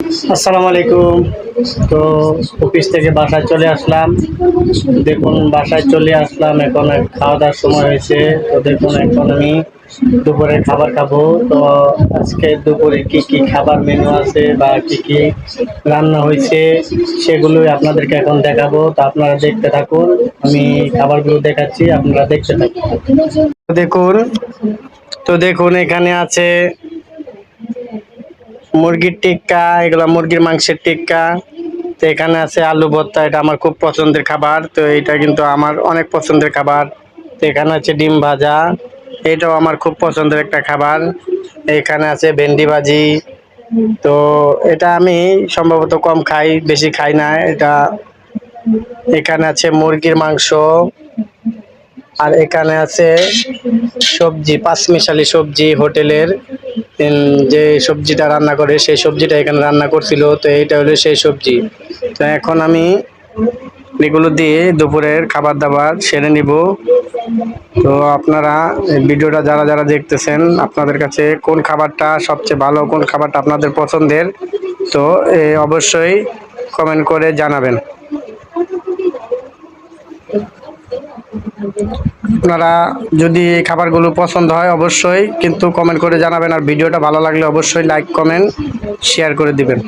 আসসালামু আলাইকুম। তো অফিস থেকে বাসায় চলে আসলাম। দেখুন বাসায় চলে আসলাম, এখন খাওয়া দাওয়ার সময় হয়েছে। তো দেখুন এখন আমি দুপুরে খাবার খাবো। তো আজকে দুপুরে কি কি খাবার মেনু আছে বা কি কি রান্না হয়েছে সেগুলোই আপনাদেরকে এখন দেখাবো। তো আপনারা দেখতে থাকুন, আমি খাবারগুলো দেখাচ্ছি, আপনারা দেখতে থাকুন। তো দেখুন এখানে আছে মুরগির টিক্কা, এগুলা মুরগির মাংসের টিক্কা। তো এখানে আছে আলু ভর্তা, এটা আমার খুব পছন্দের খাবার। তো এটা কিন্তু আমার অনেক পছন্দের খাবার। তো এখানে আছে ডিম ভাজা, এটাও আমার খুব পছন্দের একটা খাবার। এখানে আছে ভেন্ডি ভাজি। তো এটা আমি সম্ভবত কম খাই, বেশি খাই না এটা। এখানে আছে মুরগির মাংস, আর এখানে আছে সবজি, পাঁচমিশালি সবজি হোটেলের যে সবজিটা রান্না করে সেই সবজিটা এখানে রান্না করছিল। তো এইটা হলো সেই সবজি। তো এখন আমি এগুলো দিয়ে দুপুরের খাবার দাবার সেরে নিব। তো আপনারা এই ভিডিওটা যারা যারা দেখতেছেন, আপনাদের কাছে কোন খাবারটা সবচেয়ে ভালো, কোন খাবারটা আপনাদের পছন্দের, তো অবশ্যই কমেন্ট করে জানাবেন। আপনারা যদি এই খাবারগুলো পছন্দ হয় অবশ্যই কিন্তু কমেন্ট করে জানাবেন, আর ভিডিওটা ভালো লাগলে অবশ্যই লাইক কমেন্ট শেয়ার করে দিবেন।